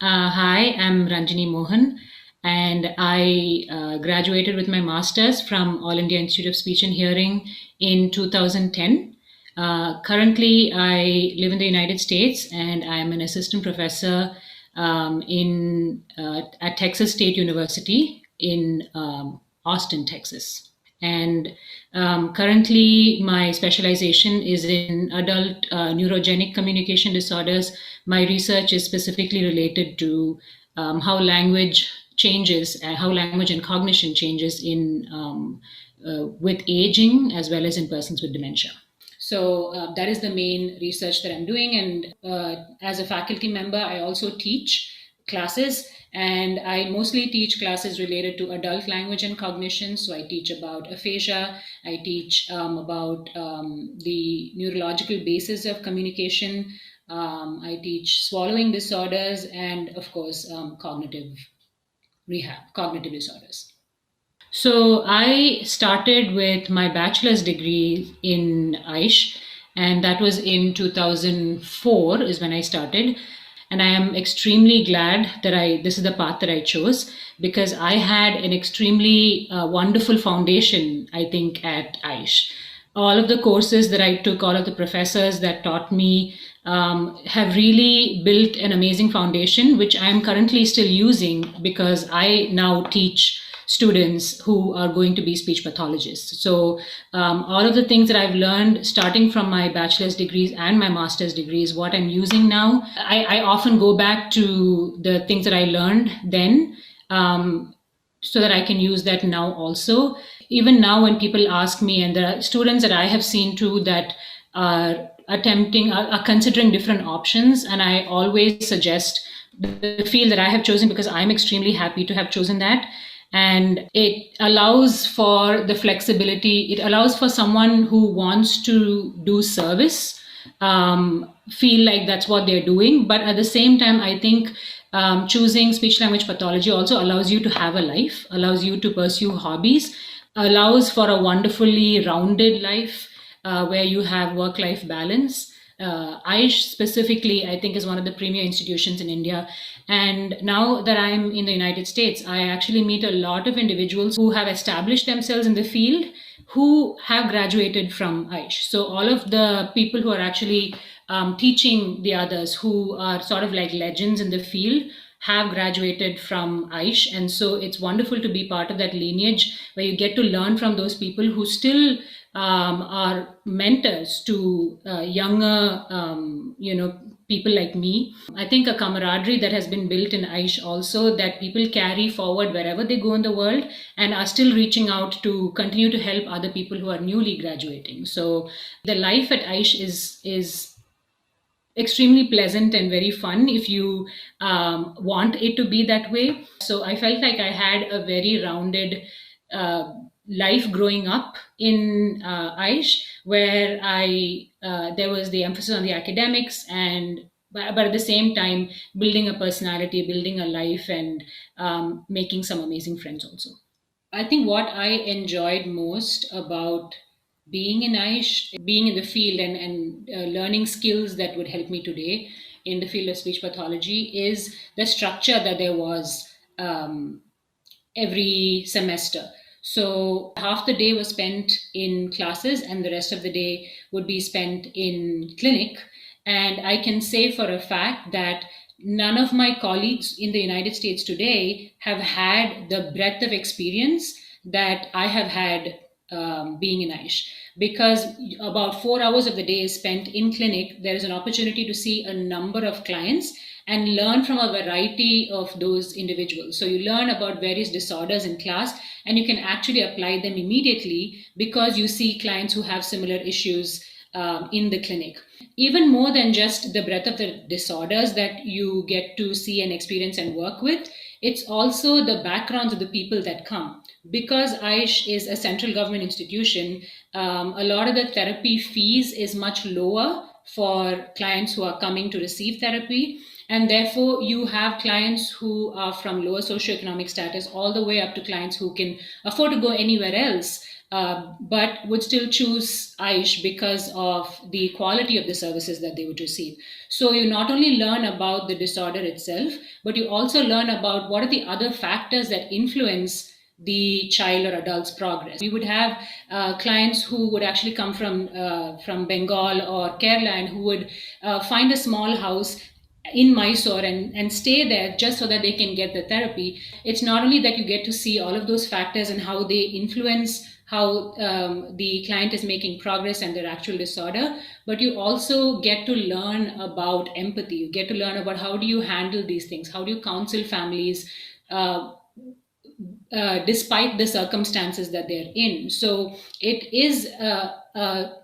Hi, I'm Ranjini Mohan, and I graduated with my master's from All India Institute of Speech and Hearing in 2010. Currently, I live in the United States, and I'm an assistant professor at Texas State University in Austin, Texas. And currently, my specialization is in adult neurogenic communication disorders. My research is specifically related to how language changes, how language and cognition changes with aging as well as in persons with dementia. So that is the main research that I'm doing. And as a faculty member, I also teach classes, and I mostly teach classes related to adult language and cognition. So I teach about aphasia, I teach about the neurological basis of communication, I teach swallowing disorders, and of course, cognitive disorders. So I started with my bachelor's degree in Aish, and that was in 2004 is when I started. And I am extremely glad that I this is the path that I chose because I had an extremely wonderful foundation, I think, at Aish. All of the courses that I took, all of the professors that taught me have really built an amazing foundation, which I'm currently still using because I now teach students who are going to be speech pathologists. So, all of the things that I've learned, starting from my bachelor's degrees and my master's degrees, what I'm using now, I often go back to the things that I learned then. So that I can use that now also. Even now, when people ask me, and there are students that I have seen too that are considering different options, and I always suggest the field that I have chosen because I'm extremely happy to have chosen that. And it allows for the flexibility, it allows for someone who wants to do service feel like that's what they're doing. But at the same time, I think choosing speech language pathology also allows you to have a life, allows you to pursue hobbies, allows for a wonderfully rounded life where you have work life balance. Aish specifically, I think, is one of the premier institutions in India. And now that I'm in the United States, I actually meet a lot of individuals who have established themselves in the field who have graduated from Aish. So all of the people who are actually teaching the others, who are sort of like legends in the field, have graduated from Aish. And so it's wonderful to be part of that lineage where you get to learn from those people who still are mentors to younger, people like me. I think a camaraderie that has been built in Aish also that people carry forward wherever they go in the world and are still reaching out to continue to help other people who are newly graduating. So the life at Aish is extremely pleasant and very fun if you want it to be that way. So I felt like I had a very rounded uh, life growing up in Aish, where I there was the emphasis on the academics and but at the same time building a personality, building a life, and making some amazing friends also. I think what I enjoyed most about being in Aish, being in the field and learning skills that would help me today in the field of speech pathology is the structure that there was every semester. So half the day was spent in classes and the rest of the day would be spent in clinic. And I can say for a fact that none of my colleagues in the United States today have had the breadth of experience that I have had being in Aish. Because about 4 hours of the day is spent in clinic, there is an opportunity to see a number of clients and learn from a variety of those individuals. So you learn about various disorders in class and you can actually apply them immediately because you see clients who have similar issues in the clinic. Even more than just the breadth of the disorders that you get to see and experience and work with, it's also the backgrounds of the people that come. Because Aish is a central government institution, a lot of the therapy fees is much lower for clients who are coming to receive therapy. And therefore, you have clients who are from lower socioeconomic status all the way up to clients who can afford to go anywhere else but would still choose Aish because of the quality of the services that they would receive. So you not only learn about the disorder itself, but you also learn about what are the other factors that influence the child or adult's progress. We would have clients who would actually come from Bengal or Kerala, and who would find a small house in Mysore and stay there just so that they can get the therapy. It's not only that you get to see all of those factors and how they influence how the client is making progress and their actual disorder, but you also get to learn about empathy. You get to learn about how do you handle these things, how do you counsel families despite the circumstances that they're in. So it is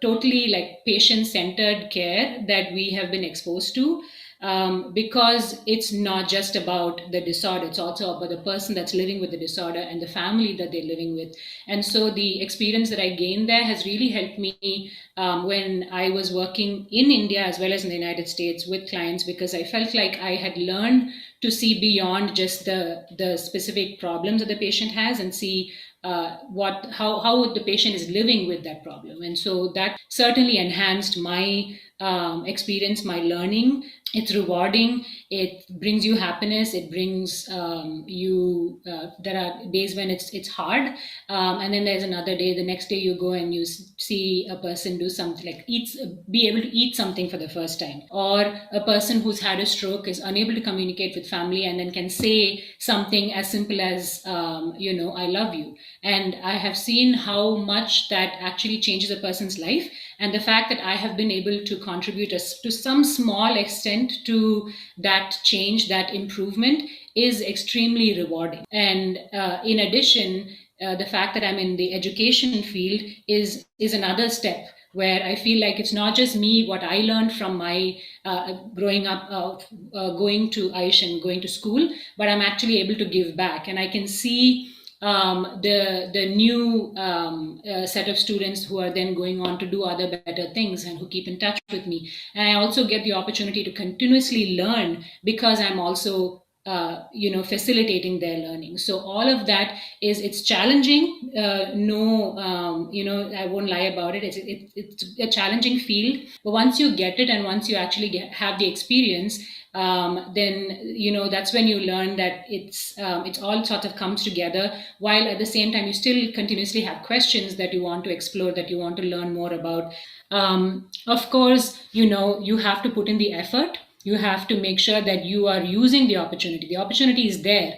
totally like patient-centered care that we have been exposed to, because it's not just about the disorder, it's also about the person that's living with the disorder and the family that they're living with. And so the experience that I gained there has really helped me when I was working in India as well as in the United States with clients, because I felt like I had learned to see beyond just the specific problems that the patient has, and see how the patient is living with that problem. And so that certainly enhanced my experience, my learning. It's rewarding. It brings you happiness. It brings you. There are days when it's hard, and then there's another day. The next day you go and you see a person do something like be able to eat something for the first time, or a person who's had a stroke is unable to communicate with family and then can say something as simple as I love you. And I have seen how much that actually changes a person's life. And the fact that I have been able to contribute to some small extent to that change, that improvement, is extremely rewarding. And in addition, the fact that I'm in the education field is another step where I feel like it's not just me, what I learned from my growing up, going to Aish and going to school, but I'm actually able to give back. And I can see the new set of students who are then going on to do other better things and who keep in touch with me. And I also get the opportunity to continuously learn because I'm also facilitating their learning. So all of that it's challenging. I won't lie about it. It's a challenging field, but once you get it and once you actually have the experience, then that's when you learn that it's all sort of comes together, while at the same time you still continuously have questions that you want to explore, that you want to learn more about. Of course, you have to put in the effort. You have to make sure that you are using the opportunity. The opportunity is there,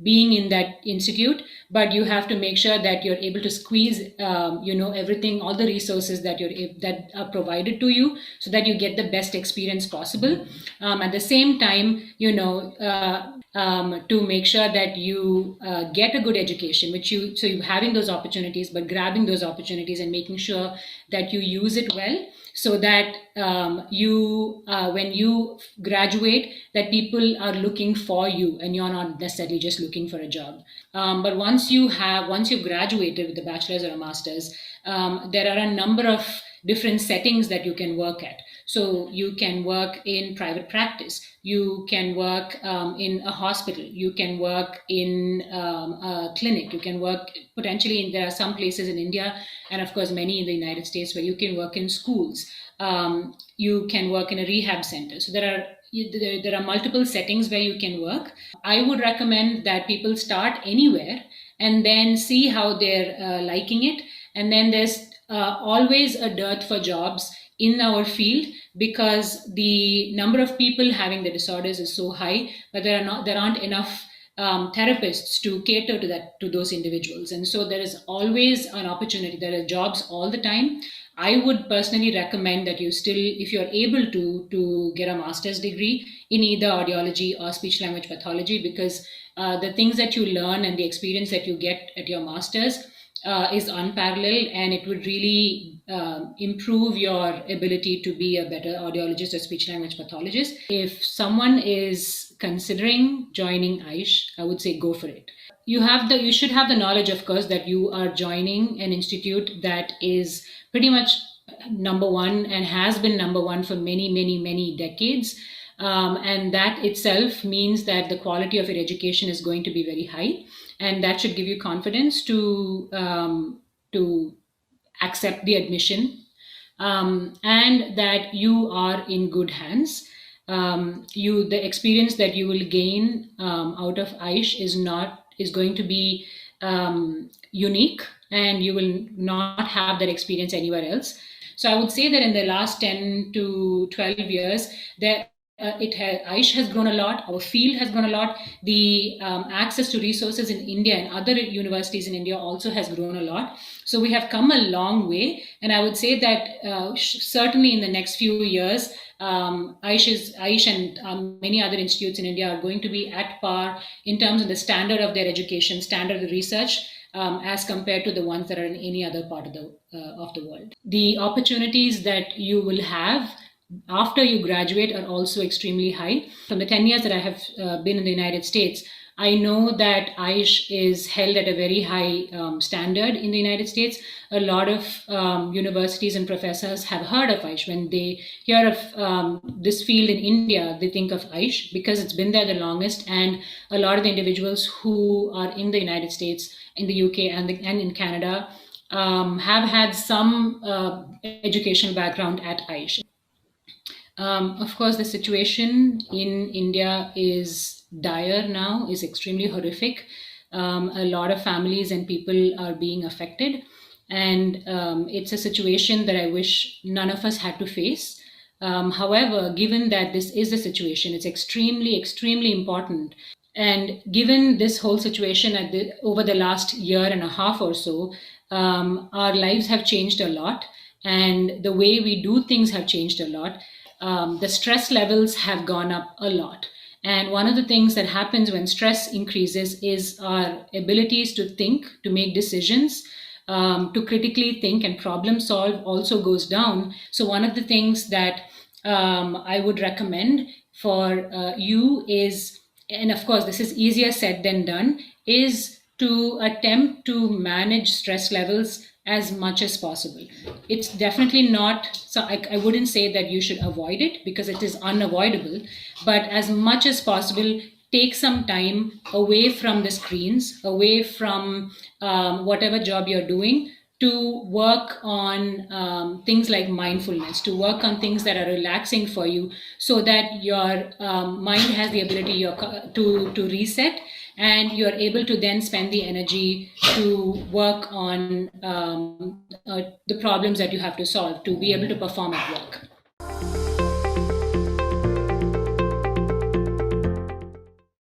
being in that institute, but you have to make sure that you're able to squeeze everything, all the resources that are provided to you, so that you get the best experience possible. At the same time, to make sure that you get a good education, so you're having those opportunities, but grabbing those opportunities and making sure that you use it well, so that when you graduate, that people are looking for you and you're not necessarily just looking for a job. But once you've graduated with a bachelor's or a master's, there are a number of different settings that you can work at. So you can work in private practice, you can work in a hospital, you can work in a clinic, you can work potentially there are some places in India, and of course many in the United States, where you can work in schools. You can work in a rehab center. So there are multiple settings where you can work. I would recommend that people start anywhere and then see how they're liking it. And then there's always a dearth for jobs in our field, because the number of people having the disorders is so high, but there aren't enough therapists to cater to those individuals. And so there is always an opportunity. There are jobs all the time. I would personally recommend that you still, if you're able to get a master's degree in either audiology or speech language pathology, because the things that you learn and the experience that you get at your master's is unparalleled, and it would really improve your ability to be a better audiologist or speech language pathologist. If someone is considering joining Aish, I would say go for it. You should have the knowledge, of course, that you are joining an institute that is pretty much number one and has been number one for many, many, many decades. And that itself means that the quality of your education is going to be very high, and that should give you confidence to to accept the admission, and that you are in good hands. The experience that you will gain out of Aish is going to be unique, and you will not have that experience anywhere else. So I would say that in the last 10 to 12 years, there Aish has grown a lot. Our field has grown a lot. The access to resources in India and other universities in India also has grown a lot. So we have come a long way, and I would say that certainly in the next few years, Aish and many other institutes in India are going to be at par in terms of the standard of their education, standard of the research, as compared to the ones that are in any other part of the world. The opportunities that you will have after you graduate are also extremely high. From the 10 years that I have been in the United States, I know that Aish is held at a very high standard in the United States. A lot of universities and professors have heard of Aish. When they hear of this field in India, they think of Aish because it's been there the longest, and a lot of the individuals who are in the United States, in the UK, and in Canada have had some educational background at Aish. Of course, the situation in India is dire now, is extremely horrific. A lot of families and people are being affected. And it's a situation that I wish none of us had to face. However, given that this is the situation, it's extremely, extremely important. And given this whole situation over the last year and a half or so, our lives have changed a lot, and the way we do things have changed a lot. The stress levels have gone up a lot. And one of the things that happens when stress increases is our abilities to think, to make decisions, to critically think and problem solve also goes down. So one of the things that I would recommend for you is, and of course this is easier said than done, is to attempt to manage stress levels as much as possible. It's definitely not, so I wouldn't say that you should avoid it because it is unavoidable, but as much as possible, take some time away from the screens, away from whatever job you're doing, to work on things like mindfulness, to work on things that are relaxing for you, so that your mind has the ability to reset, and you're able to then spend the energy to work on the problems that you have to solve to be able to perform at work.